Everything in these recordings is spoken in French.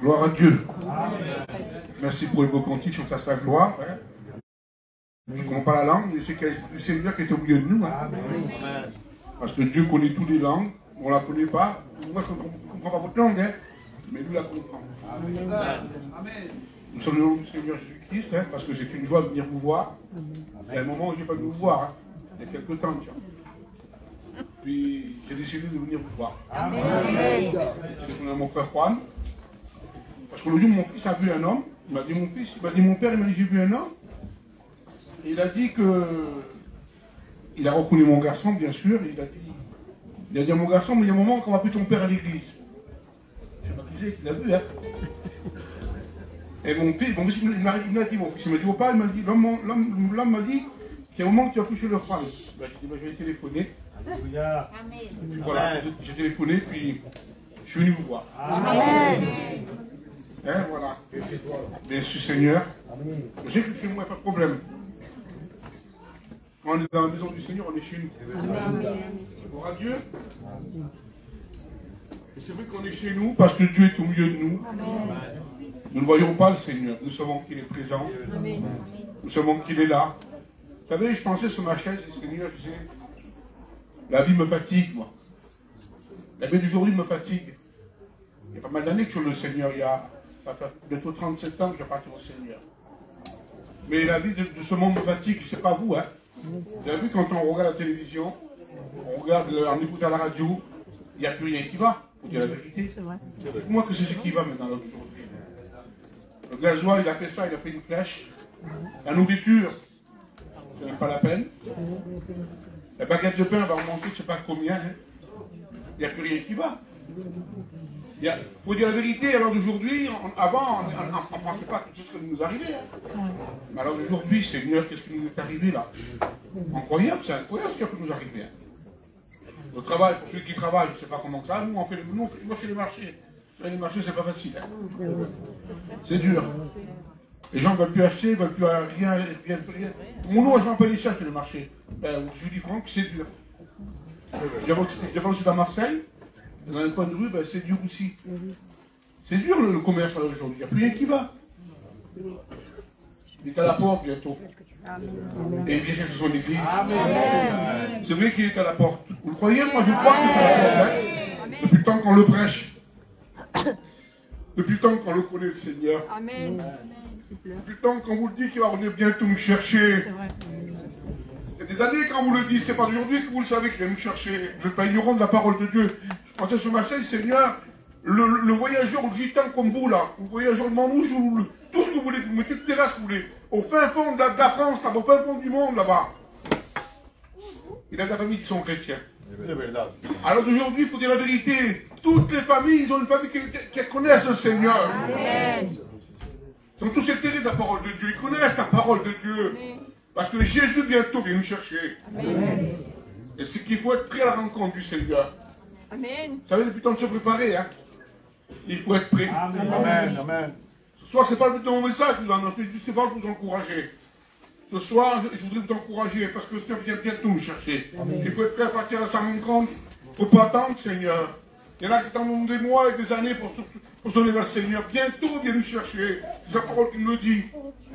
Gloire à Dieu. Merci pour le beau cantique, chante à sa gloire. Hein. Je ne comprends pas la langue, mais c'est qu'il y a l'Esprit du Seigneur qui est au milieu de nous. Hein. Parce que Dieu connaît toutes les langues, on ne la connaît pas. Moi, je ne comprends pas votre langue, hein, mais lui la comprend. Amen. Nous sommes le nom du Seigneur Jésus-Christ, hein, parce que c'est une joie de venir vous voir. Il y a un moment où je n'ai pas pu vous voir, hein, il y a quelques temps, tiens. Puis j'ai décidé de venir vous voir. Amen. J'ai téléphoné à mon frère Juan. Parce que le jour où mon fils a vu un homme, il m'a dit mon fils, il m'a dit mon père, il m'a dit j'ai vu un homme. Et il a dit que. Il a reconnu mon garçon, bien sûr. Il a dit à mon garçon, mais il y a un moment qu'on va plus ton père à l'église. Je sais pas qui c'est qu'il a vu, hein. Et mon fils, il m'a dit, mon fils, il m'a dit au père, il m'a dit, l'homme m'a dit qu'il y a un moment que tu as touché le frère. Ben, j'ai dit, ben, je vais téléphoner. Alléluia. Puis voilà, j'ai téléphoné, puis je suis venu vous voir. Amen. Hein, voilà. Bien sûr, Seigneur. Je sais que chez moi, il n'y a pas de problème. Quand on est dans la maison du Seigneur, on est chez nous. Gloire à Dieu. Et c'est vrai qu'on est chez nous parce que Dieu est au milieu de nous. Nous ne voyons pas le Seigneur. Nous savons qu'il est présent. Nous savons qu'il est là. Vous savez, je pensais sur ma chaise, Seigneur, je disais, la vie me fatigue, moi. La vie d'aujourd'hui me fatigue. Il y a pas mal d'années que je suis le Seigneur. Ça fait bientôt 37 ans que je partais au Seigneur. Mais la vie de ce monde me fatigue, je ne sais pas vous, hein. Vous avez vu quand on regarde la télévision, on écoute à la radio, il n'y a plus rien qui va, pour dire la vérité. Dites-moi que c'est ce qui va maintenant aujourd'hui. Le gasoil, il a fait ça, il a fait une flèche. La nourriture, ce n'est pas la peine. La baguette de pain va remonter, je ne sais pas combien. Hein. Il n'y a plus rien qui va. Il faut dire la vérité, alors d'aujourd'hui, avant, on ne pensait pas que tout ce qui nous arrivait. Hein. Mais alors d'aujourd'hui, Seigneur, qu'est-ce qui nous est arrivé là? Incroyable, c'est incroyable ce qui peut nous arriver. Hein. Le travail, pour ceux qui travaillent, je ne sais pas comment ça, nous, on fait les marchés. Les marchés, c'est pas facile. Hein. C'est dur. Les gens ne veulent plus acheter, ne veulent plus rien. Mon nom, je n'en paye les chefs sur le marché. Je dis Franck, c'est dur. Je vais aussi à Marseille. Dans un coin de rue, c'est dur aussi. C'est dur le commerce aujourd'hui. Il n'y a plus rien qui va. Il est à la porte bientôt. Et il vient chercher son église. C'est vrai qu'il est à la porte. Vous le croyez? Moi je crois qu'il est à la porte. Hein? Depuis le temps qu'on le prêche. Depuis le temps qu'on le connaît, le Seigneur. Amen. Depuis le temps qu'on vous le dit qu'il va revenir bientôt nous chercher. Il y a des années quand vous le dites, c'est pas d'aujourd'hui que vous le savez qu'il va nous chercher. Vous n'êtes pas ignorant de la parole de Dieu. Je pensais sur ma chaise, Seigneur, le voyageur, le gitan comme vous là, le voyageur de Manouche, tout ce que vous voulez, vous mettez toutes les races que vous voulez, au fin fond de la France, au fin fond du monde là-bas. Il a de la famille qui sont chrétiens. Alors d'aujourd'hui, il faut dire la vérité, toutes les familles, ils ont une famille qui connaissent le Seigneur. Amen. Ils sont tous éclairés de la parole de Dieu, ils connaissent la parole de Dieu. Parce que Jésus bientôt vient nous chercher. Amen. Et c'est qu'il faut être prêt à la rencontre du Seigneur. Amen. Vous savez, depuis le temps de se préparer, hein, il faut être prêt. Amen. Amen. Amen. Ce soir, ce n'est pas le but de mon message, c'est pas pour vous encourager. Ce soir, je voudrais vous encourager parce que le Seigneur vient bientôt nous chercher. Amen. Il faut être prêt à partir à sa rencontre. Il ne faut pas attendre, Seigneur. Il y en a qui attendent des mois et des années pour se donner vers le Seigneur. Bientôt, il vient nous chercher. C'est sa parole qui nous le dit.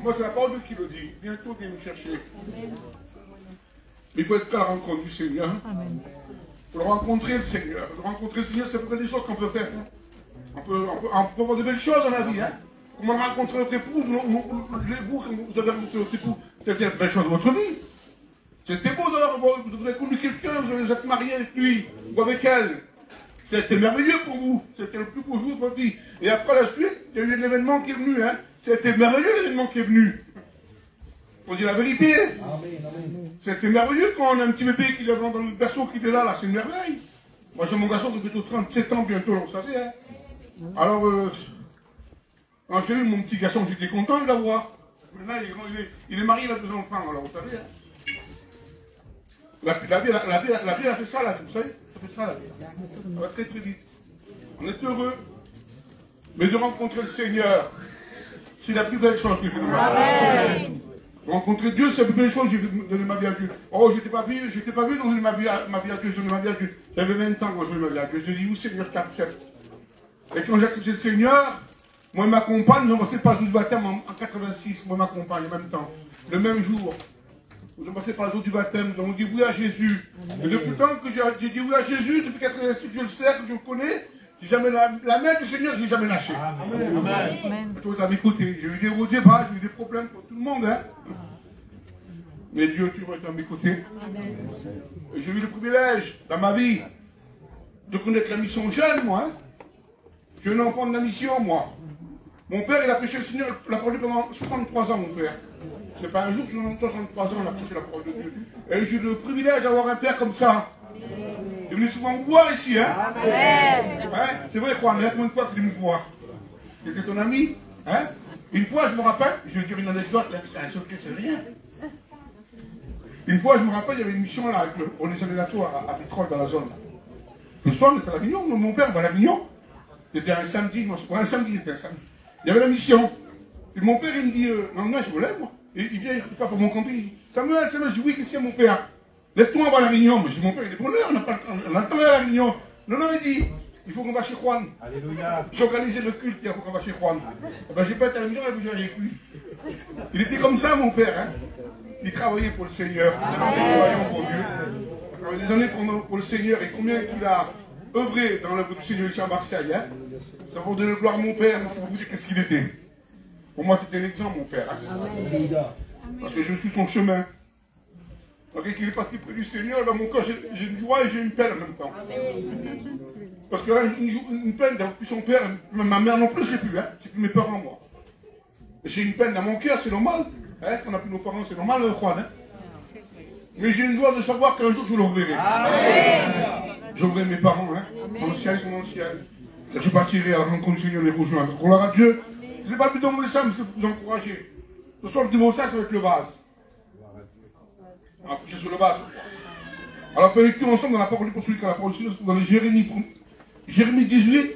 Moi, c'est la parole de qui le dit. Bientôt, il vient nous chercher. Amen. Mais il faut être prêt à la rencontre du Seigneur. Amen. Pour rencontrer le Seigneur. Rencontrer le Seigneur, c'est pas des choses qu'on peut faire. Hein. On peut avoir de belles choses dans la vie. Hein. Comment rencontrer notre épouse, vous avez rencontré votre épouse, c'était une belle chose de votre vie. C'était beau d'ailleurs, vous avez connu quelqu'un, vous êtes marié avec lui, ou avec elle. C'était merveilleux pour vous. C'était le plus beau jour de votre vie. Et après la suite, il y a eu un événement qui est venu. Hein. C'était merveilleux l'événement qui est venu. Faut dire la vérité. C'était merveilleux quand on a un petit bébé qui est dans le berceau qui est là, c'est une merveille. Moi j'ai mon garçon qui fait 37 ans bientôt, vous savez. Hein. Alors, quand j'ai eu mon petit garçon, j'étais content de l'avoir. Maintenant il est marié, il a 2 enfants, alors vous savez. Hein. La vie a fait ça, la vie, vous savez. Ça fait ça la vie. Ça va très très vite. On est heureux. Mais de rencontrer le Seigneur, c'est la plus belle chose que je peux nous faire. Rencontrer Dieu, c'est la première chose que j'ai donné ma vie à Dieu. Oh, je n'étais pas vu donner ma vie à Dieu, je donnais ma vie à Dieu. J'avais 20 ans quand je donnais ma vie à Dieu. Je dis, oui, Seigneur, t'acceptes. Et quand j'ai accepté le Seigneur, moi et ma compagne, nous avons passé par le jour du baptême en 86, moi et ma compagne en même temps. Le même jour. Nous avons passé par le jour du baptême, nous avons dit oui à Jésus. Et depuis le temps que j'ai dit oui à Jésus, depuis 86, je le sais, que je le connais, jamais la main du Seigneur, je ne l'ai jamais lâchée. Amen. Amen. Toi, tu as écouté. J'ai eu des hauts débats, j'ai eu des problèmes pour tout le monde. Hein. Mais Dieu, tu vas être à mes côtés. J'ai eu le privilège dans ma vie de connaître la mission jeune, moi. Hein. Je suis un enfant de la mission, moi. Mon père, il a prêché le Seigneur, il a parlé pendant 63 ans, mon père. C'est pas un jour, sur 63 ans, il a prêché la parole de Dieu. Et j'ai eu le privilège d'avoir un père comme ça. Il est venu souvent me voir ici, hein. Hein? C'est vrai, Juan, il y a combien de fois qu'il est venu me voir? C'était ton ami, hein? Une fois, je me rappelle, je vais dire une anecdote, là, un secret, c'est rien. Une fois, je me rappelle, il y avait une mission là, on est allé à Pétrole, dans la zone. Le soir, on était à l'Avignon, mon père va à l'Avignon. C'était un samedi, un samedi, c'était un samedi. Il y avait la mission. Et mon père, il me dit, non, je me lève, moi. Et il vient, il ne pas pour mon camping. Il dit, Samuel, je dis, oui, qu'est-ce qu'il y a, mon père? Laisse-toi avoir la réunion. Mais je dis, mon père, il est bonheur, on a le temps à la réunion. Non, il dit, il faut qu'on va chez Juan. Alléluia. J'ai organisé le culte, il faut qu'on va chez Juan. Eh ben, j'ai pas été à la réunion, il avec lui. Il était comme ça, mon père, hein. Il travaillait pour le Seigneur. Il travaillait pour Dieu. Il travaillait des années pour le Seigneur. Et combien il a œuvré dans l'œuvre du Seigneur ici à Marseille, hein. Ça va vous donner gloire à mon père, mais ça va vous dire qu'est-ce qu'il était. Pour moi, c'était l'exemple, mon père. Hein. Parce que je suis son chemin. Malgré qu'il est parti près du Seigneur, dans mon cœur, j'ai une joie et j'ai une peine en même temps. Parce que là, une peine d'avoir plus son père, ma mère non plus, je n'ai plus. Hein. C'est plus mes parents, moi. J'ai une peine dans mon cœur, c'est normal. Hein. Quand on n'a plus nos parents, c'est normal, Juan. Hein. Mais j'ai une joie de savoir qu'un jour, je le reverrai. Je reverrai mes parents. Hein. Dans le ciel, ils sont dans le ciel. Je partirai à la rencontre du Seigneur les rejoindre. Gloire à Dieu. Ce n'est pas le but d'envoyer ça, mais c'est pour vous encourager. Ce soir, le dimanche, ça va être le vase. On va prier sur le vase ce soir. Alors, on peut écrire ensemble dans la parole pour celui qui a la parole du Seigneur, dans le Jérémie 18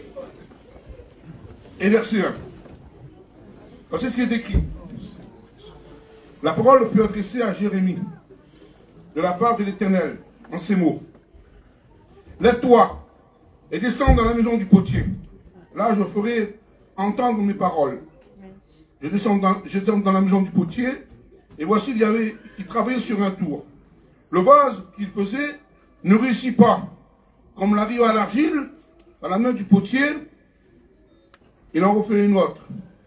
et verset 1. C'est ce qui est écrit. La parole fut adressée à Jérémie de la part de l'Éternel en ces mots. Lève-toi et descends dans la maison du potier. Là, je ferai entendre mes paroles. Je descends dans la maison du potier, et voici, il travaillait sur un tour. Le vase qu'il faisait ne réussit pas. Comme l'arrive à l'argile, dans la main du potier, il en refait une autre.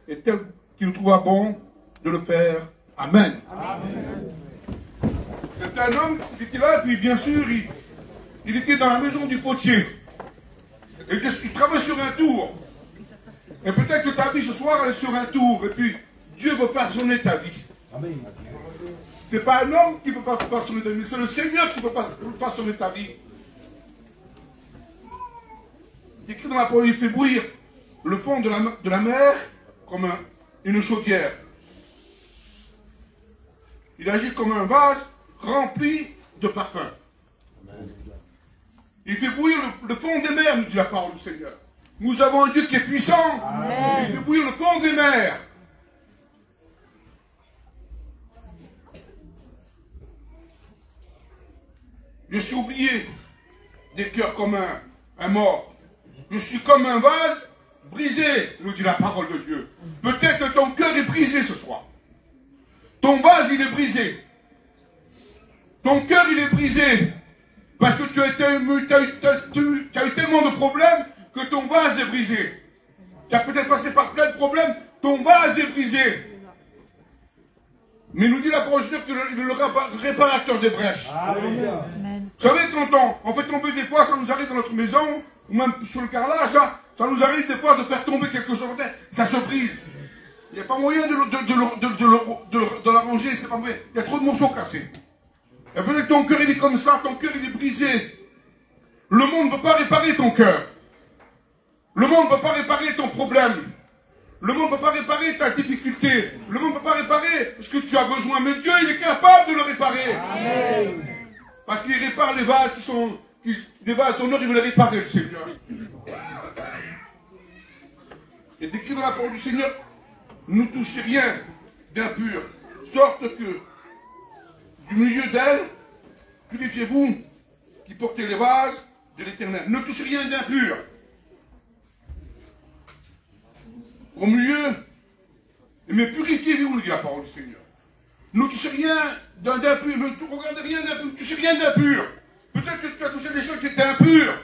Et tel qu'il trouva bon de le faire. Amen. C'est un homme qui était là, et puis bien sûr, il était dans la maison du potier. Et il travaille sur un tour. Et peut-être que ta vie ce soir, elle est sur un tour. Et puis, Dieu veut façonner ta vie. Ce n'est pas un homme qui ne peut pas façonner ta vie, mais c'est le Seigneur qui peut façonner ta vie. Il écrit dans la parole, il fait bouillir le fond de la mer comme une chaudière. Il agit comme un vase rempli de parfums. Il fait bouillir le fond des mers, nous dit la parole du Seigneur. Nous avons un Dieu qui est puissant. Amen. Il fait bouillir le fond des mers. Je suis oublié des cœurs comme un mort. Je suis comme un vase brisé, nous dit la parole de Dieu. Peut-être que ton cœur est brisé ce soir. Ton vase, il est brisé. Ton cœur, il est brisé. Parce que tu as eu tellement de problèmes que ton vase est brisé. Tu as peut-être passé par plein de problèmes, ton vase est brisé. Mais nous dit la parole de Dieu qu'il est le réparateur des brèches. Amen. Vous savez, quand on fait tomber des fois, ça nous arrive dans notre maison, ou même sur le carrelage, là, ça nous arrive des fois de faire tomber quelque chose, ça se brise. Il n'y a pas moyen de l'arranger, c'est pas vrai. Il y a trop de morceaux cassés. Et peut-être que ton cœur il est comme ça, ton cœur il est brisé. Le monde ne peut pas réparer ton cœur. Le monde ne peut pas réparer ton problème. Le monde ne peut pas réparer ta difficulté. Le monde ne peut pas réparer ce que tu as besoin. Mais Dieu, il est capable de le réparer. Amen. Parce qu'il répare les vases qui sont des vases d'honneur, il veut les réparer, le Seigneur. Il est écrit dans la parole du Seigneur, ne touchez rien d'impur, sorte que du milieu d'elle, purifiez-vous qui portez les vases de l'Éternel. Ne touchez rien d'impur. Au milieu, mais purifiez-vous, dit la parole du Seigneur. Ne touchez rien d'impur, ne regardez rien d'impur, ne touchez rien d'impur. Peut-être que tu as touché des choses qui étaient impures.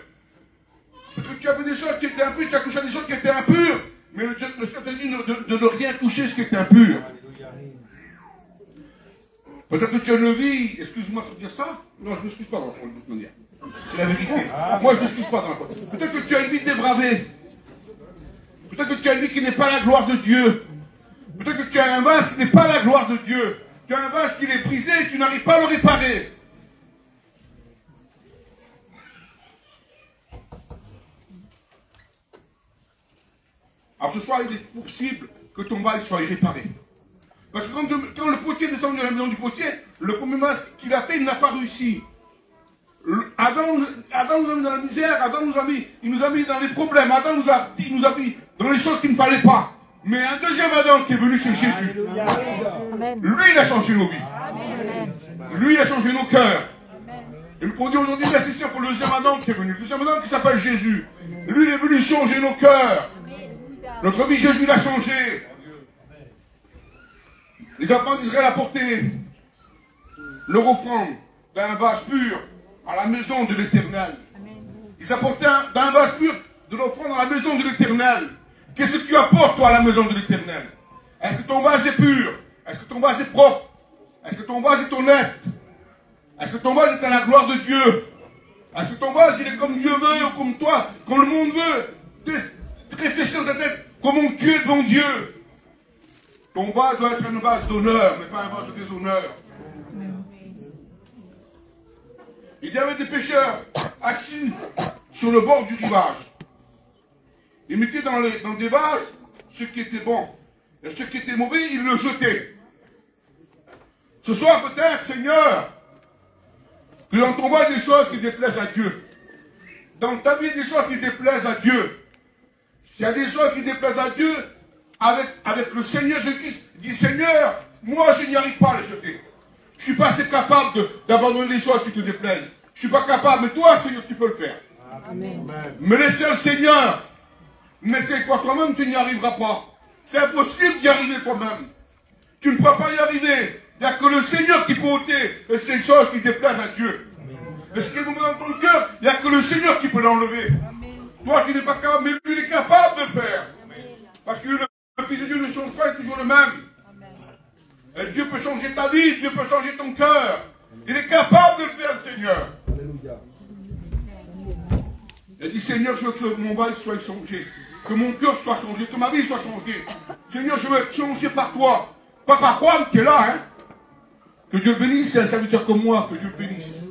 Peut-être que tu as fait des choses qui étaient impures, tu as touché des choses qui étaient impures. Mais le Seigneur te dit de ne rien toucher ce qui est impur. Peut-être que tu as une vie, excuse-moi de dire ça. Non, je ne m'excuse pas dans la parole de toute manière. C'est la vérité. Moi, je ne m'excuse pas dans la parole. Peut-être que tu as une vie dépravée. Peut-être que tu as une vie qui n'est pas la gloire de Dieu. Peut-être que tu as un vase qui n'est pas la gloire de Dieu. Tu as un vase qui est brisé et tu n'arrives pas à le réparer. Alors ce soir, il est possible que ton vase soit réparé. Parce que quand le potier descend de la maison du potier, le premier vase qu'il a fait, il n'a pas réussi. Adam nous a mis dans la misère, Adam il nous a mis dans les problèmes, Adam il nous a mis dans les choses qu'il ne fallait pas. Mais un deuxième Adam qui est venu, c'est Jésus. Lui, il a changé nos vies. Lui, il a changé nos cœurs. Et nous pouvons dire aujourd'hui, merci Seigneur pour le deuxième Adam qui est venu. Le deuxième Adam qui s'appelle Jésus. Lui, il est venu changer nos cœurs. Notre vie, Jésus l'a changé. Les enfants d'Israël apportaient leur offrande d'un vase pur à la maison de l'Éternel. Ils apportaient d'un vase pur de l'offrande à la maison de l'Éternel. Qu'est-ce que tu apportes, toi, à la maison de l'Éternel? Est-ce que ton vase est pur? Est-ce que ton vase est propre? Est-ce que ton vase est honnête? Est-ce que ton vase est à la gloire de Dieu? Est-ce que ton vase, il est comme Dieu veut ou comme toi, comme le monde veut? Réfléchis dans ta tête comment tu es devant Dieu. Ton vase doit être une vase d'honneur, mais pas un vase de déshonneur. Il y avait des pêcheurs assis sur le bord du rivage. Ils mettaient dans des vases ce qui était bon. Et ce qui était mauvais, ils le jetaient. Ce soir, peut-être, Seigneur, que dans ton vase, des choses qui déplaisent à Dieu. Dans ta vie, des choses qui déplaisent à Dieu. S'il y a des choses qui déplaisent à Dieu, avec le Seigneur Jésus-Christ, dis Seigneur, moi je n'y arrive pas à les jeter. Je ne suis pas assez capable d'abandonner les choses qui te déplaisent. Je ne suis pas capable, mais toi, Seigneur, tu peux le faire. Amen. Mais laissez le Seigneur. N'essaye pas toi-même, tu n'y arriveras pas. C'est impossible d'y arriver toi-même. Tu ne pourras pas y arriver. Il n'y a que le Seigneur qui peut ôter ces choses qui déplaisent à Dieu. Et ce qui est dans ton cœur, il n'y a que le Seigneur qui peut l'enlever. Toi qui n'es pas capable, mais lui, il est capable de le faire. Parce que le Fils de Dieu ne change pas, il est toujours le même. Et Dieu peut changer ta vie, Dieu peut changer ton cœur. Il est capable de le faire, le Seigneur. Il dit, Seigneur, je veux que mon vase soit changé. Que mon cœur soit changé, que ma vie soit changée. Seigneur, je veux être changé par toi. Pas par Juan qui est là, hein. Que Dieu bénisse, c'est un serviteur comme moi, que Dieu bénisse.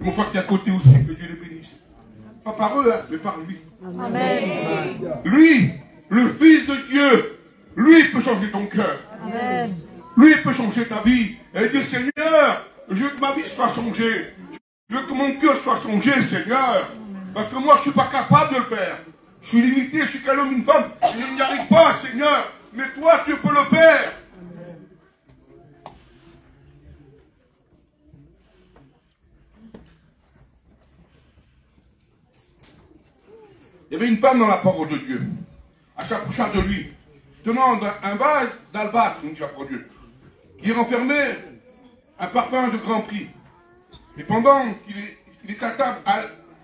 Et mon frère qui est à côté aussi, que Dieu les bénisse. Pas par eux, hein, mais par lui. Amen. Lui, le Fils de Dieu, lui peut changer ton cœur. Amen. Lui peut changer ta vie. Et dit, Seigneur, je veux que ma vie soit changée. Je veux que mon cœur soit changé, Seigneur. Parce que moi, je ne suis pas capable de le faire. Je suis limité, je suis qu'un homme, une femme. Je n'y arrive pas, Seigneur. Mais toi, tu peux le faire. Il y avait une femme dans la parole de Dieu. À s'approchant de lui, tenant un vase d'albâtre, nous dit la parole de Dieu, qui renfermait un parfum de grand prix. Et pendant qu'il était à table,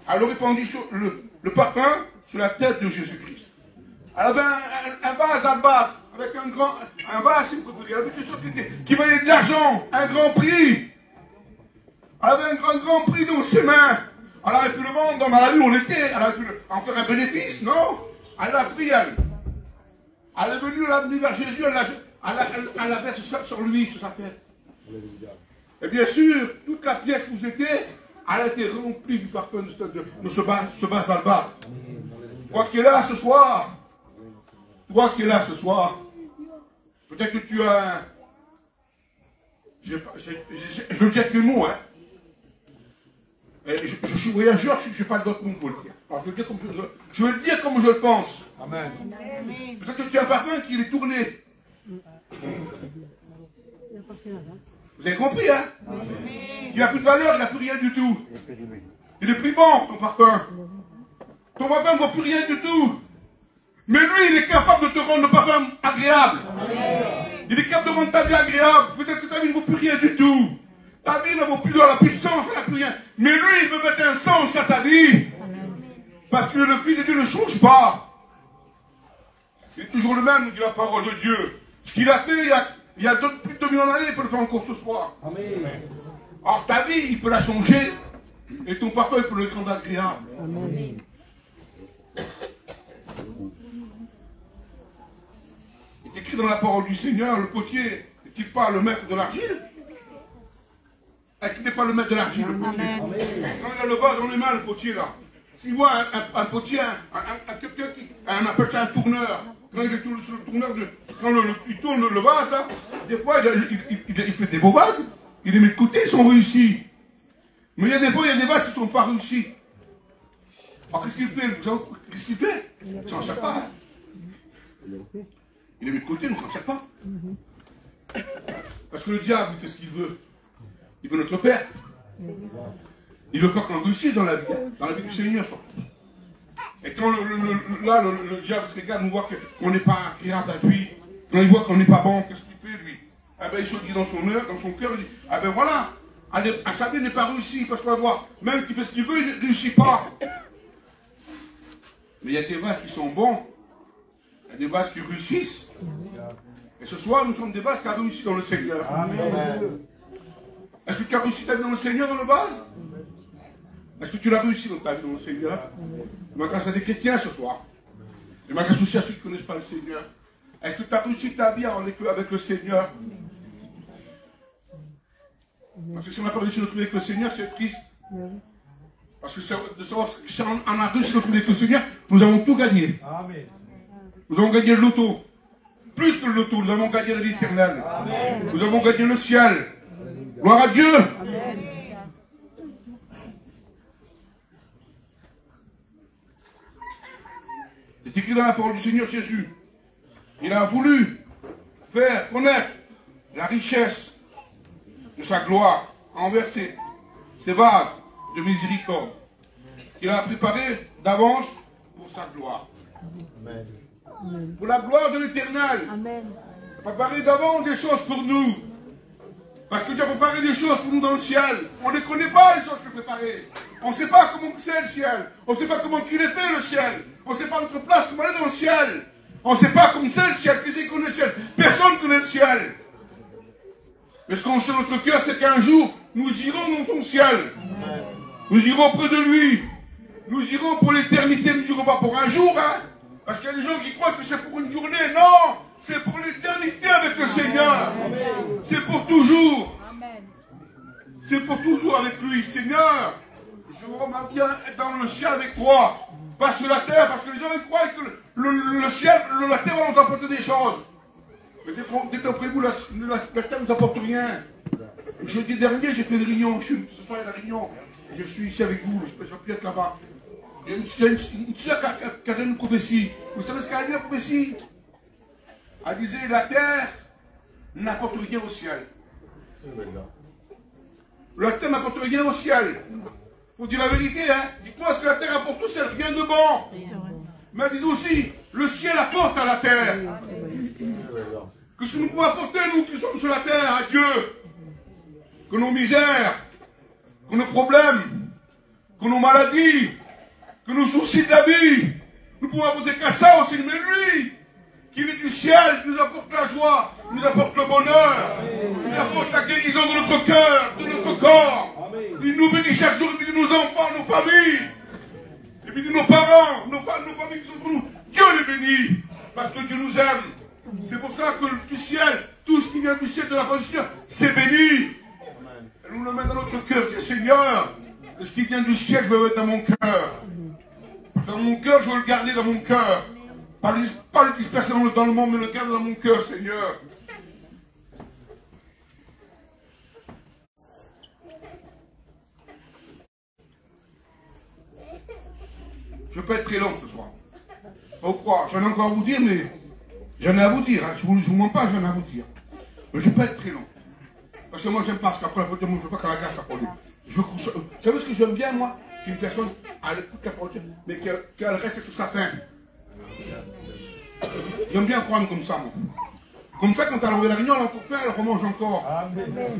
elle répandit le parfum sur la tête de Jésus-Christ. Elle avait un vase d'albâtre, avec un vase, si vous préférez, avec quelque chose qui valait de l'argent, un grand prix. Elle avait un grand prix dans ses mains. Elle aurait pu le vendre dans la rue où on était, elle aurait pu en faire un bénéfice, non? Elle l'a pris, elle. Elle est venue vers Jésus, elle l'avait sur lui, sur sa tête. Et bien sûr, toute la pièce où c'était, elle a été remplie du parfum de ce vase d'albâtre. Toi qui es là ce soir, peut-être que tu as je veux dire que nous, hein. Je suis voyageur, je n'ai pas d'autre mot pour le dire. Alors je veux le dire comme je le pense. Amen. Peut-être que tu as un parfum qui est tourné. Vous avez compris, hein? Il n'a plus de valeur, il n'a plus rien du tout. Il est plus bon, ton parfum. Ton parfum ne vaut plus rien du tout. Mais lui, il est capable de te rendre le parfum agréable. Il est capable de rendre ta vie agréable. Peut-être que ta vie ne vaut plus rien du tout. Ta vie ne vaut plus de la puissance, elle n'a plus rien. Mais lui, il veut mettre un sens à ta vie. Parce que le Fils de Dieu ne change pas. Il est toujours le même, dit la parole de Dieu. Ce qu'il a fait il y a plus de 2000 années, il peut le faire encore ce soir. Amen. Alors ta vie, il peut la changer. Et ton parfum, il peut le rendre agréable. Amen. Il est écrit dans la parole du Seigneur, le potier, n'est-il pas le maître de l'argile? Est-ce qu'il n'est pas le maître de l'argile, le potier? Quand il a le vase dans les mains, le potier, là. S'il voit un potier, quelqu'un qui, on appelle ça un tourneur. Quand il est sur le tourneur, quand il tourne le vase, là, des fois, il fait des beaux vases, il les met de côté, ils sont réussis. Mais il y a des fois, il y a des vases qui ne sont pas réussis. Alors qu'est-ce qu'il fait? Qu'est-ce qu'il fait? Il ne s'en sert pas. Il les met de côté, il ne s'en sert pas. Parce que le diable, qu'est-ce qu'il veut? Il veut notre perte. Il veut pas qu'on réussisse dans la vie du Seigneur. Et quand le diable se regarde, nous voit qu'on n'est pas agréable à lui, quand il voit qu'on n'est pas bon, qu'est-ce qu'il fait lui? Eh ben, il se dit dans son cœur, il dit, ah ben voilà, sa vie n'est pas réussie, parce qu'on va voir, même qu'il fait ce qu'il veut, il ne réussit pas. Mais il y a des vases qui sont bons, il y a des vases qui réussissent. Et ce soir, nous sommes des vases qui ont réussi dans le Seigneur. Amen. Est-ce que tu as réussi ta vie dans le Seigneur, dans le vase? Est-ce que tu l'as réussi dans ta vie dans le Seigneur? Je m'adresse à des chrétiens ce soir. Je m'adresse aussi à ceux qui ne connaissent pas le Seigneur. Est-ce que tu as réussi ta vie avec le Seigneur? Parce que si on n'a pas réussi notre vie avec le Seigneur, c'est triste. Parce que de savoir si on a réussi notre vie avec le Seigneur, nous avons tout gagné. Amen. Nous avons gagné le loto. Plus que le loto, nous avons gagné la vie éternelle. Amen. Nous avons gagné le ciel. Gloire à Dieu. Amen. C'est écrit dans la parole du Seigneur Jésus. Il a voulu faire connaître la richesse de sa gloire envers ses vases de miséricorde qu'il a préparé d'avance pour sa gloire. Amen. Pour la gloire de l'Éternel. Il a préparé d'avance des choses pour nous. Parce que Dieu a préparé des choses pour nous dans le ciel. On ne connaît pas les choses qu'il a préparées. On ne sait pas comment c'est le ciel. On ne sait pas comment il est fait le ciel. On ne sait pas notre place, comment elle est dans le ciel. On ne sait pas comment c'est le ciel. Qui c'est qui connaît le ciel? Personne ne connaît le ciel. Mais ce qu'on sait dans notre cœur, c'est qu'un jour, nous irons dans ton ciel. Nous irons près de lui. Nous irons pour l'éternité. Nous n'irons pas pour un jour. Hein? Parce qu'il y a des gens qui croient que c'est pour une journée. Non! C'est pour l'éternité avec le Seigneur. C'est pour toujours. C'est pour toujours avec lui. Seigneur, je voudrais bien être dans le ciel avec toi. Pas sur la terre, parce que les gens ils croient que le ciel, la terre va nous apporter des choses. Mais dès qu'après vous, la terre ne nous apporte rien. Jeudi dernier, j'ai fait une réunion. Ce soir, il y a la réunion. Je suis ici avec vous. Je peux être là-bas. Il y a une soeur qui a donné une prophétie. Vous savez ce qu'elle a dit la prophétie? Elle disait, la terre n'apporte rien au ciel. La terre n'apporte rien au ciel. Faut dire la vérité, hein. Dites-moi ce que la terre apporte au ciel, rien de bon. Mais elle dit aussi, le ciel apporte à la terre. Que ce que nous pouvons apporter, nous qui sommes sur la terre, à Dieu. Que nos misères, que nos problèmes, que nos maladies, que nos soucis de la vie, nous pouvons apporter qu'à ça aussi. Mais lui, qui vient du ciel, nous apporte la joie, nous apporte le bonheur, nous apporte la guérison de notre cœur, de notre corps. Il nous bénit chaque jour, il bénit nos enfants, nos familles, il bénit nos parents, nos familles qui sont pour nous. Dieu les bénit, parce que Dieu nous aime. C'est pour ça que du ciel, tout ce qui vient du ciel de la part du Seigneur, c'est béni. Et nous le mettons dans notre cœur, Dieu Seigneur, et ce qui vient du ciel, je veux le mettre dans mon cœur. Dans mon cœur, je veux le garder dans mon cœur. Pas le disperser dans le monde, mais le garder dans mon cœur, Seigneur. Je peux être très long ce soir. Pourquoi? J'en ai encore à vous dire, mais j'en ai à vous dire. Hein. Je ne vous mens pas, j'en ai à vous dire. Mais je peux être très long. Parce que moi, j'aime pas, parce qu'après, je ne veux pas qu'elle agace la parole. Vous savez ce que j'aime bien, moi? Qu'une personne, elle écoute la parole, mais qu'elle reste sur sa faim. J'aime bien prendre comme ça, moi. Comme ça, quand elle envoie la réunion, elle a encore faim, elle remange encore.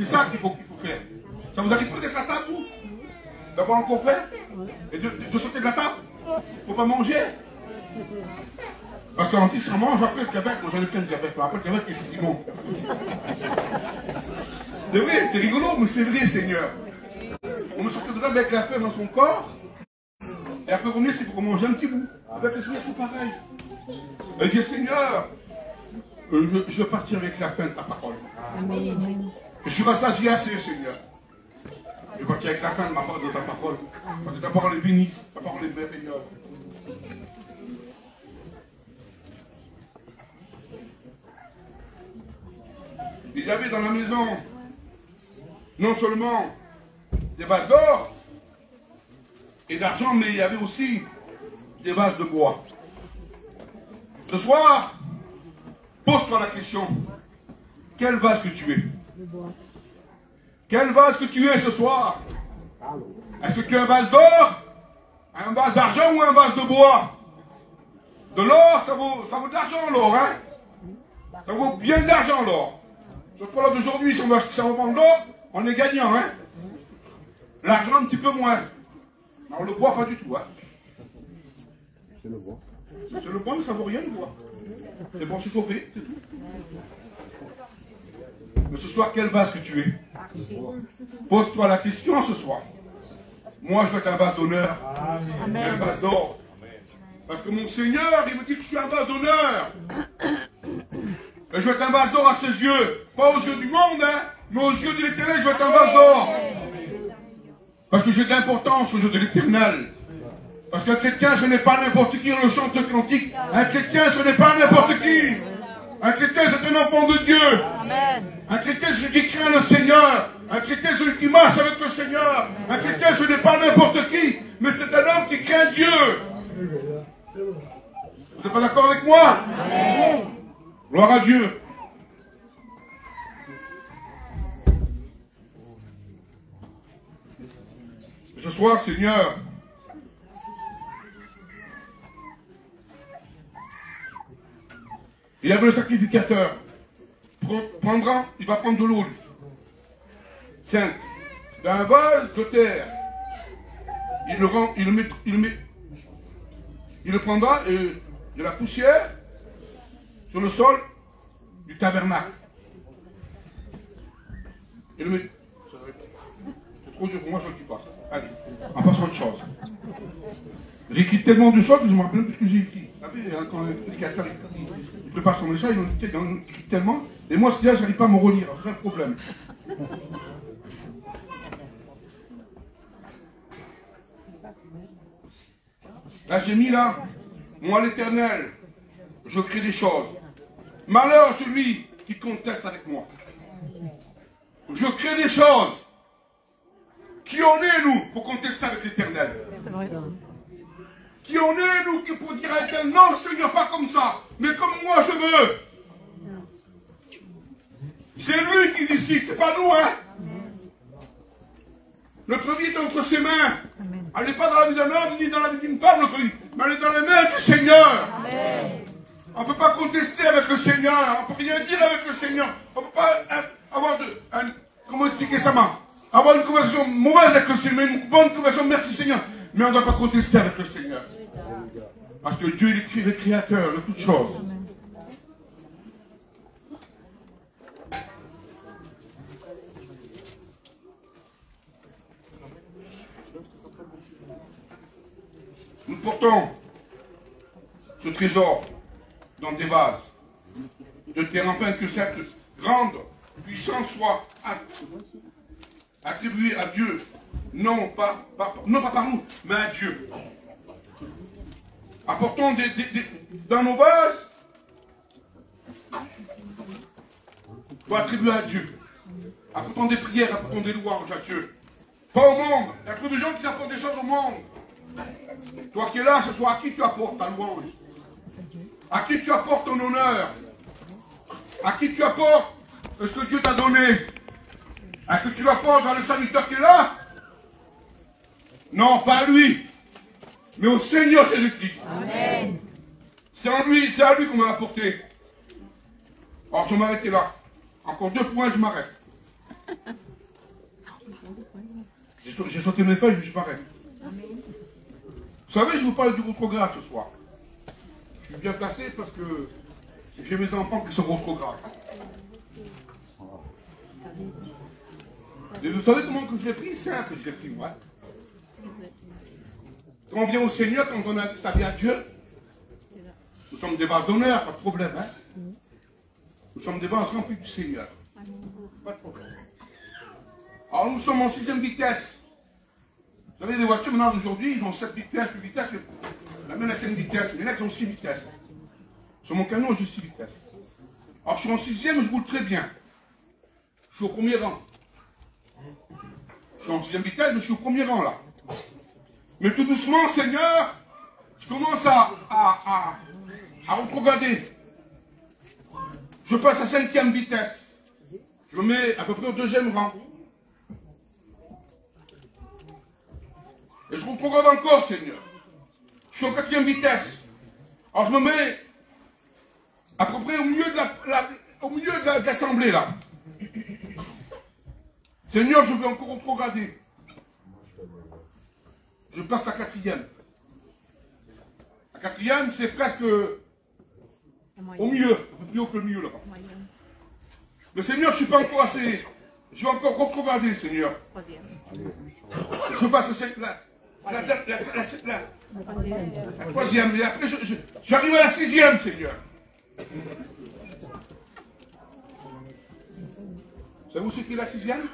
C'est ça qu'il faut faire. Ça vous arrive peut-être à la table, vous? D'avoir encore faim? Et de sauter de la table? Il ne faut pas manger. Parce qu'en si on mange après le Québec, moi j'en ai plein de diabète. Après le Québec, c'est Simon. C'est vrai, c'est rigolo, mais c'est vrai, Seigneur. On me sortait de là avec la faim dans son corps. Et après, on est, c'est pour manger un petit bout. Avec le Seigneur, c'est pareil. Elle dit, Seigneur, je vais partir avec la fin de ta parole. Amen. Je suis rassasié assez, Seigneur. Je vais partir avec la fin de ta parole. Parce que ta parole est bénie, ta parole est merveilleuse. Il y avait dans la maison non seulement des vases d'or et d'argent, mais il y avait aussi des vases de bois. Ce soir, pose-toi la question, quel vase que tu es? Quel vase que tu es ce soir? Est-ce que tu es un vase d'or, un vase d'argent ou un vase de bois? De l'or, ça vaut de l'argent, l'or, hein? Ça vaut bien de l'argent, l'or. Surtout là d'aujourd'hui, si on va vendre l'or, on est gagnant, hein? L'argent, un petit peu moins. On le boit pas du tout, hein? C'est le bois. C'est le bois, mais ça vaut rien, le bois. C'est pour se chauffer, c'est tout. Mais ce soir, quel vase que tu es? Pose-toi la question ce soir. Moi, je veux être un vase d'honneur. Un vase d'or. Parce que mon Seigneur, il me dit que je suis un vase d'honneur. Et je veux être un vase d'or à ses yeux. Pas aux yeux du monde, hein, mais aux yeux de l'Éternel, je veux être un vase d'or. Parce que j'ai de l'importance aux yeux de l'Éternel. Parce qu'un chrétien, ce n'est pas n'importe qui, on le chante cantique. Un chrétien, ce n'est pas n'importe qui. Un chrétien, c'est un enfant de Dieu. Un chrétien, c'est celui qui craint le Seigneur. Un chrétien, c'est celui qui marche avec le Seigneur. Un chrétien, ce n'est pas n'importe qui, mais c'est un homme qui craint Dieu. Vous n'êtes pas d'accord avec moi? Gloire à Dieu. Ce soir, Seigneur, il y avait le sacrificateur. Il va prendre de l'eau, sainte, d'un vase de terre. Il le prendra et de la poussière sur le sol du tabernacle. Il le met. C'est trop dur pour moi, je ne dis pas. Allez, on passe à autre chose. J'écris tellement de choses que je ne me rappelle plus ce que j'ai écrit. Vous savez, quand le prédicateur il prépare son message, il en écrit tellement. Et moi, ce qu'il y a, je n'arrive pas à me relire. Rien de problème. Là, j'ai mis là, moi l'Éternel, je crée des choses. Malheur à celui qui conteste avec moi. Je crée des choses. Qui en est, nous, pour contester avec l'Éternel? Qui en est, nous, qui pour dire à l'Éternel, non, Seigneur, pas comme ça, mais comme moi je veux. C'est lui qui décide, c'est pas nous, hein. Notre vie est entre ses mains. Elle n'est pas dans la vie d'un homme, ni dans la vie d'une femme, notre vie, mais elle est dans les mains du Seigneur. Amen. On ne peut pas contester avec le Seigneur, on ne peut rien dire avec le Seigneur. On ne peut pas avoir comment expliquer ça, avoir une conversation mauvaise avec le Seigneur, mais une bonne conversation, merci Seigneur. Mais on ne doit pas contester avec le Seigneur. Parce que Dieu est le créateur de toutes choses. Nous portons ce trésor dans des vases de terre, afin que cette grande puissance soit attribuée à Dieu, non pas par nous, mais à Dieu. Apportons dans nos vases pour attribuer à Dieu. Apportons des prières, apportons des louanges à Dieu. Pas au monde. Il y a trop de gens qui apportent des choses au monde. Toi qui es là ce soir, à qui tu apportes ta louange? À qui tu apportes ton honneur? À qui tu apportes ce que Dieu t'a donné? À que tu l'apportes dans le serviteur qui est là? Non, pas à lui, mais au Seigneur Jésus-Christ. C'est à lui qu'on doit l'apporter. Alors je vais m'arrêter là. Encore 2 points, je m'arrête. J'ai sauté mes feuilles, je m'arrête. Vous savez, je vous parle du rétrograde ce soir. Je suis bien placé parce que j'ai mes enfants qui sont rétrogrades. Et vous savez comment que je l'ai pris? Simple, je l'ai pris, moi. Quand on vient au Seigneur, quand on a sa vie à Dieu, nous sommes des vases d'honneur, pas de problème. Hein? Nous sommes des vases remplis du Seigneur. Pas de problème. Alors nous sommes en 6e vitesse. Vous savez, les voitures maintenant d'aujourd'hui, ils ont 7 vitesses, 8 vitesses. La mienne a 5 vitesses, les mecs ont 6 vitesses. Sur mon camion, j'ai 6 vitesses. Alors je suis en 6e, je roule très bien. Je suis au premier rang. Je suis en 6e vitesse, mais je suis au premier rang là. Mais tout doucement, Seigneur, je commence à retrograder. Je passe à 5e vitesse. Je me mets à peu près au 2e rang. Et je retrograde encore, Seigneur. Je suis en 4e vitesse. Alors je me mets à peu près au milieu de l'assemblée là. Seigneur, je vais encore retrograder. Je passe la 4e. La 4e, c'est presque au milieu, un peu plus haut que le milieu là-bas. Mais Seigneur, je ne suis pas encore assez. Je vais encore retrograder, Seigneur. Je passe la 3e, et après j'arrive à la 6e, Seigneur. Savez-vous ce qu'est la 6e?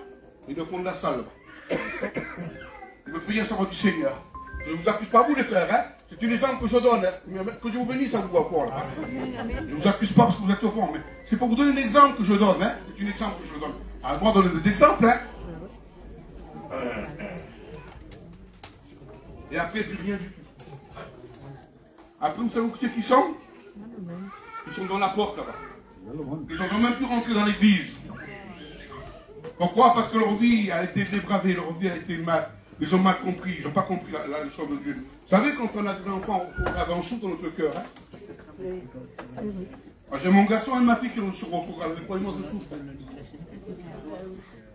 Il est au fond de la salle. Il veut prier sans du Seigneur. Je ne vous accuse pas, vous les frères, hein? C'est une exemple que je donne. Hein? Que Dieu vous bénisse à vous au fond. Là. Je ne vous accuse pas parce que vous êtes au fond, mais c'est pour vous donner un exemple que je donne. Hein? C'est un exemple que je donne. À moi de donner des exemples. Hein? Et après, plus rien du tout. Après, vous savez où c'est qu'ils sont? Ils sont dans la porte là-bas. Ils n'ont même plus rentré dans l'église. Pourquoi? Parce que leur vie a été dépravée, leur vie a été mal. Ils ont mal compris, ils n'ont pas compris la leçon de Dieu. Vous savez, quand on a des enfants, on a un chou dans notre cœur. Hein? J'ai mon garçon et ma fille qui ont sur mon programme. Croyez-moi, je souffre.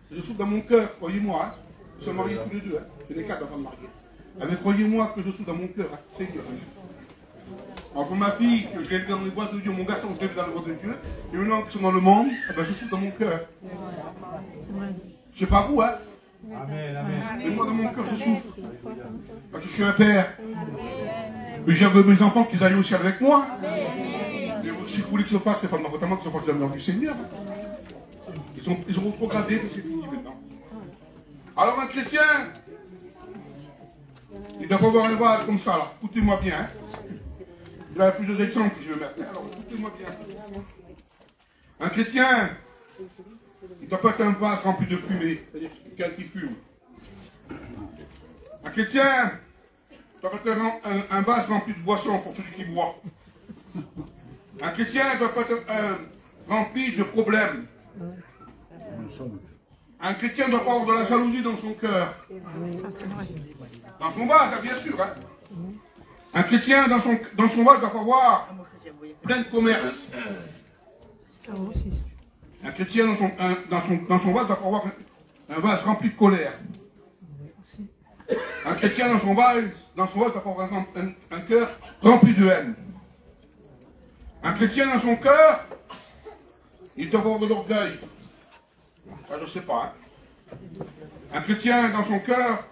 Je souffre dans mon cœur, croyez-moi. Hein? Ils sont mariés tous les deux. Hein? C'est les 4 avant de marier. Mais croyez-moi que je souffre dans mon cœur. Hein? Seigneur. Alors pour ma fille, que je l'ai vu dans les boîtes de Dieu, mon garçon, je l'ai vu dans les boîtes de Dieu, et maintenant qu'ils sont dans le monde, eh ben, je souffre dans mon cœur. Je ne sais pas vous, hein. Amen, amen. Mais moi, dans mon cœur, je souffre. Parce que je suis un père. Mais j'avais mes enfants qu'ils aillent aussi avec moi. Mais si vous voulez que je fasse, c'est pas de ma faute à moi que je fasse de l'amour du Seigneur. Ils ont retrogradé, mais c'est fini maintenant. Alors un chrétien, il doit pas avoir un vase comme ça, là. Écoutez-moi bien, hein. Il y a plusieurs exemples que je vais mettre. Alors écoutez-moi bien. Un chrétien, il ne doit pas être un vase rempli de fumée, c'est-à-dire quelqu'un qui fume. Un chrétien doit être un vase rempli de boissons pour celui qui boit. Un chrétien doit pas être rempli de problèmes. Un chrétien ne doit pas avoir de la jalousie dans son cœur. Dans son vase, bien sûr. Hein. Un chrétien, dans son vase, doit pas avoir plein de commerce. Un chrétien, dans son vase, doit pas avoir un vase rempli de colère. Un chrétien, dans son vase, doit pas avoir un cœur rempli de haine. Un chrétien, dans son cœur, il doit avoir de l'orgueil. Ça, je ne sais pas. Hein. Un chrétien, dans son cœur,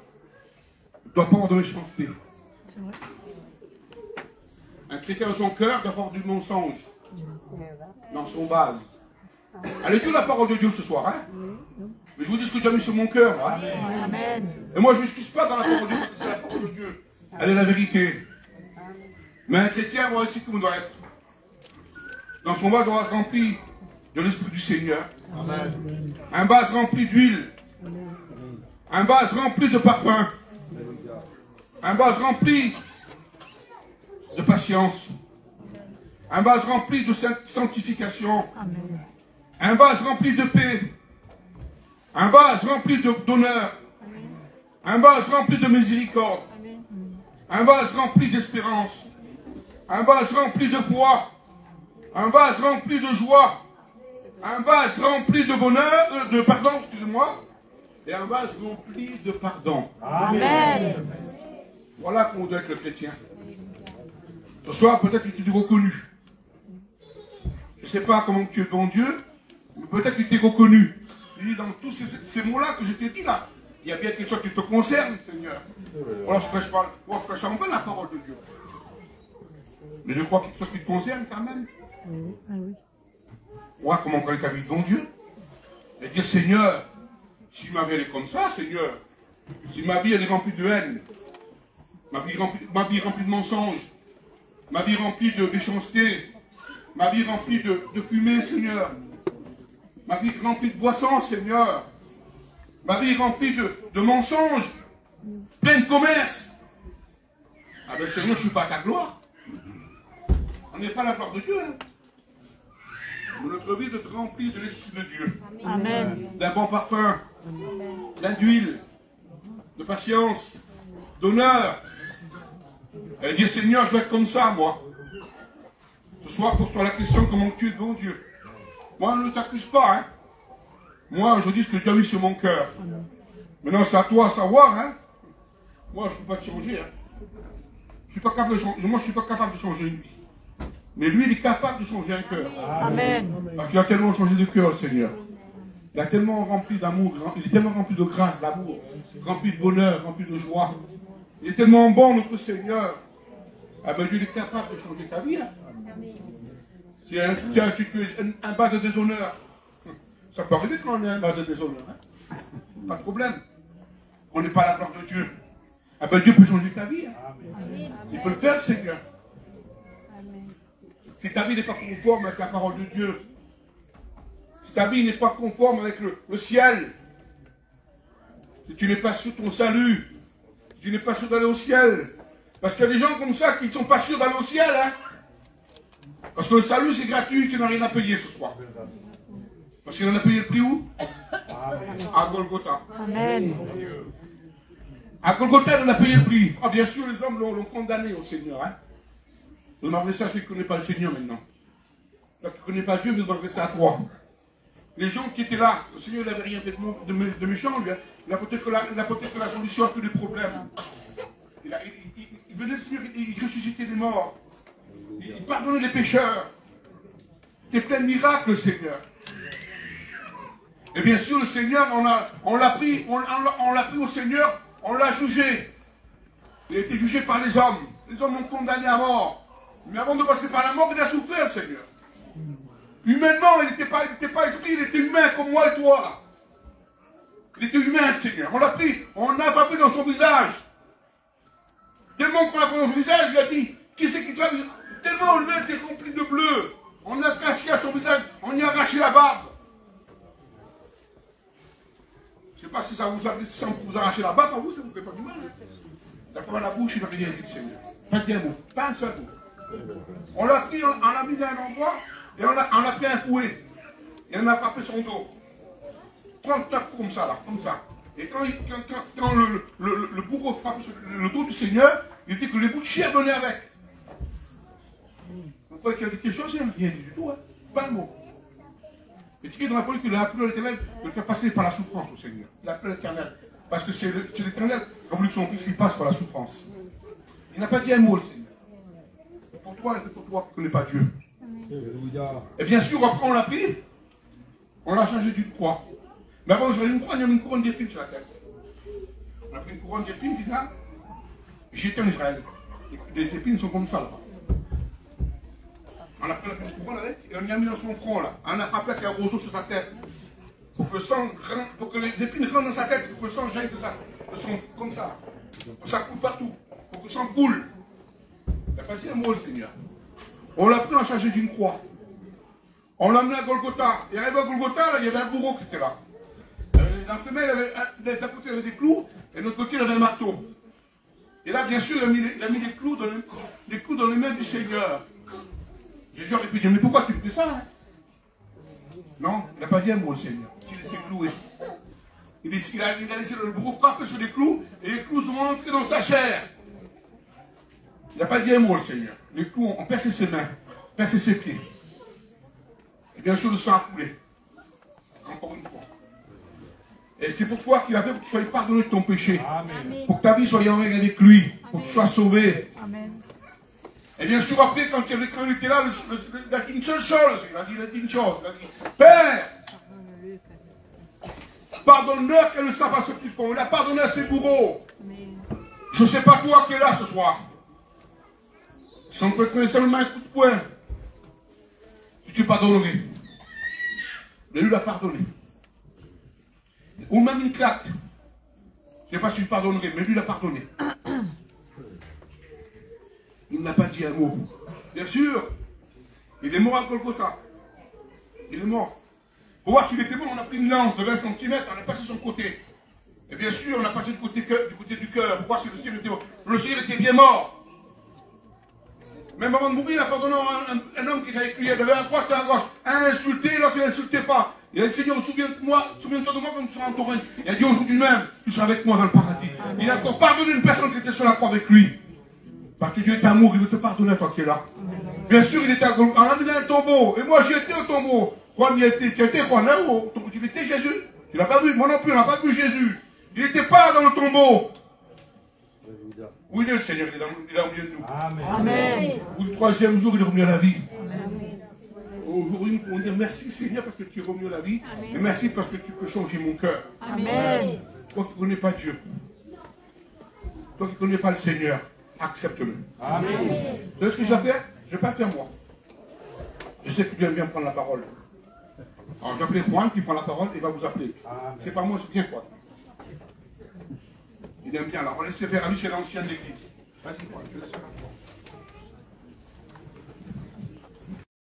ne doit pas avoir de méchanceté. Un chrétien dans son cœur doit avoir du mensonge dans son vase. Allez, tout la parole de Dieu ce soir. Hein? Mais je vous dis ce que Dieu a mis sur mon cœur. Hein? Et moi, je ne m'excuse pas dans la parole de Dieu parce que c'est la parole de Dieu. Elle est la vérité. Mais un chrétien, moi aussi, comme doit être. Dans son vase doit être rempli de l'Esprit du Seigneur. Amen. Un vase rempli d'huile. Un vase rempli de parfum. Un vase rempli de patience. Un vase rempli de sanctification. Amen. Un vase rempli de paix. Un vase rempli d'honneur. Un vase rempli de miséricorde. Un vase rempli d'espérance. Un vase rempli de foi. Un vase rempli de joie. Un vase rempli de bonheur, de pardon, excusez-moi. Et un vase rempli de pardon. Amen. Voilà qu'on doit être le chrétien. Ce soir, peut-être que tu t'es reconnu. Je ne sais pas comment tu es bon Dieu, mais peut-être que tu t'es reconnu. Il dit dans tous ces mots-là que je t'ai dit là, il y a bien quelque chose qui te concerne, Seigneur. Voilà, je prêche en vain la parole de Dieu. Mais je crois qu'il y a quelque chose qui te concerne quand même. Voilà comment on ta vie devant Dieu. Et dire, Seigneur, si ma vie elle est comme ça, Seigneur, si ma vie elle est remplie de haine, ma vie remplie de mensonges, ma vie remplie de méchanceté, ma vie remplie de fumée, Seigneur, ma vie remplie de boissons, Seigneur, ma vie remplie de mensonges, plein de commerce. Ah ben Seigneur, je ne suis pas à ta gloire. On n'est pas à la gloire de Dieu. Hein. Notre vie doit être remplie de l'Esprit de Dieu. Amen. D'un bon parfum, d'huile, de patience, d'honneur. Elle dit, Seigneur, je vais être comme ça, moi. Ce soir, pose-toi la question, comment tu es devant Dieu. Moi, ne t'accuse pas. Hein. Moi, je dis ce que Dieu a mis sur mon cœur. Maintenant, c'est à toi à savoir. Hein. Moi, je ne peux pas te changer. Hein. Je suis pas capable de changer. Moi, je ne suis pas capable de changer une vie. Mais lui, il est capable de changer un cœur. Amen. Parce qu'il a tellement changé de cœur, le Seigneur. Il a tellement rempli d'amour, il est tellement rempli de grâce, d'amour, rempli de bonheur, rempli de joie. Il est tellement bon, notre Seigneur. Ah ben Dieu est capable de changer ta vie. Hein. Si tu es un base de déshonneur, ça peut arriver quand on est un base de déshonneur. Hein. Pas de problème. On n'est pas à la gloire de Dieu. Ah ben Dieu peut changer ta vie. Hein. Il peut le faire, Seigneur. Si ta vie n'est pas conforme avec la parole de Dieu, si ta vie n'est pas conforme avec le ciel, si tu n'es pas sûr de ton salut, si tu n'es pas sûr d'aller au ciel, parce qu'il y a des gens comme ça qui ne sont pas sûrs d'aller au ciel, hein. Parce que le salut c'est gratuit, tu n'as rien à payer ce soir. Parce qu'il en a payé le prix où? À Golgotha. Amen. À Golgotha, on a payé le prix. Ah, bien sûr, les hommes l'ont condamné au Seigneur. Hein. Vous m'avez ça à celui qui ne connaît pas le Seigneur maintenant. Toi qui ne connais pas Dieu, vous m'avez ça à toi. Les gens qui étaient là, le Seigneur n'avait rien fait de méchant, lui. Hein. Il a peut-être que la solution à tous les problèmes. Il venait le Seigneur, il ressuscitait les morts. Il pardonnait les pécheurs. Il était plein de miracles, le Seigneur. Et bien sûr, le Seigneur, on l'a pris au Seigneur, on l'a jugé. Il a été jugé par les hommes. Les hommes l'ont condamné à mort. Mais avant de passer par la mort, il a souffert, le Seigneur. Humainement, il n'était pas esprit, il était humain comme moi et toi. Il était humain, le Seigneur. On l'a pris, on a frappé dans son visage. Tellement qu'on a pris dans son visage, il a dit, qui c'est qui te frappe? Tellement le nez était rempli de bleu. On a caché à son visage, on y a arraché la barbe. Je ne sais pas si ça vous arrache la barbe, à vous, ça ne vous fait pas du mal. D'accord, la bouche, il n'a rien dit, le Seigneur. Pas un mot, pas un seul mot. On l'a pris, on l'a mis dans un endroit, et on a pris un fouet. Et on a frappé son dos. 39 comme ça, là, comme ça. Et quand le bourreau frappe le dos du Seigneur, il dit que les bouts de chair venaient avec. Vous croyez qu'il y a quelque chose? Il n'y a rien dit du tout, hein. Pas un mot. Et tu dis dans la politique, il a appelé l'Éternel de le faire passer par la souffrance au Seigneur. Il a appelé l'Éternel. Parce que c'est l'Éternel qui a voulu que son fils passe par la souffrance. Il n'a pas dit un mot, le Seigneur. Pour toi, et pour toi qui ne connais pas Dieu. Et bien sûr, après on l'a pris, on l'a changé d'une croix. Mais avant, j'avais une croix, il y avait une couronne d'épines sur la tête. On a pris une couronne d'épines, puis là, j'étais en Israël. Les épines sont comme ça, là. On a pris une couronne avec, et on y a mis dans son front, là. On a frappé avec un roseau sur sa tête. Pour que les épines rentrent dans sa tête, pour que le sang jaille de son comme ça. Pour que ça coule partout. Pour que le sang coule. Il n'a pas dit un mot, le Seigneur. On l'a pris, on l'a chargé d'une croix. On l'a amené à Golgotha. Et arrivé à Golgotha, là, il y avait un bourreau qui était là. Dans ses mains, d'un côté, il y avait des clous, et de l'autre côté, il y avait un marteau. Et là, bien sûr, il a mis des clous dans les mains du Seigneur. Jésus aurait pu dire, mais pourquoi tu me fais ça, hein? Non, il n'a pas dit un mot, le Seigneur. Il s'est cloué. Il a laissé le bourreau frapper sur les clous, et les clous sont rentrés dans sa chair. Il n'a pas dit un mot, le Seigneur. Les clous ont percé ses mains, percé ses pieds. Et bien sûr, le sang a coulé. Encore une fois. Et c'est pour toi qu'il a fait pour que tu sois pardonné de ton péché. Amen. Pour que ta vie soit en règle avec lui. Pour que tu sois sauvé. Amen. Et bien sûr, après, quand il était là, il a dit une seule chose. Il a dit une chose. Il a dit, Père, pardonne-leur qu'elles ne savent pas ce qu'ils font. Il a pardonné à ses bourreaux. Je ne sais pas toi qui es là ce soir. Si on peut te donner seulement un coup de poing, tu pardonnerais. Mais lui l'a pardonné. Ou même une claque. Je ne sais pas si tu pardonnerais, mais lui l'a pardonné. Il n'a pas dit un mot. Bien sûr, il est mort à Golgotha. Il est mort. Pour voir s'il était mort, on a pris une lance de 20 cm, on a passé son côté. Et bien sûr, on a passé du côté du cœur, pour voir si le ciel était mort. Le ciel était bien mort. Même avant de mourir, il a pardonné un homme qui était avec lui. Il avait un droite et un gauche. Un insulté, l'autre il n'insultait pas. Il a dit, Seigneur, souviens-toi de moi quand tu seras en ton règne. Il a dit, aujourd'hui même, tu seras avec moi dans le paradis. Amen. Il a encore pardonné une personne qui était sur la croix avec lui. Parce que Dieu est amour, il veut te pardonner, toi qui es là. Amen. Bien sûr, il était on a mis un tombeau. Et moi, j'y étais au tombeau. Quand il était, tu étais quoi, là, tu étais Jésus. Tu l'as pas vu, moi non plus, on n'a pas vu Jésus. Il n'était pas dans le tombeau. Où il est le Seigneur, il est au milieu de nous. Amen. Amen. Ou le troisième jour, il est revenu à la vie. Aujourd'hui, nous pouvons dire merci Seigneur parce que tu es revenu à la vie. Amen. Et merci parce que tu peux changer mon cœur. Amen. Toi qui ne connais pas Dieu, toi qui ne connais pas le Seigneur, accepte-le. Amen. Tu sais ce que je vais faire? Je ne vais pas faire moi. Je sais que tu aimes bien prendre la parole. Alors je vais appeler Juan qui prend la parole et va vous appeler. C'est pas moi, c'est bien Juan. Il aime bien. Alors on laisse faire à lui, c'est l'ancien de l'église. Vas-y Juan, je laisse faire à toi.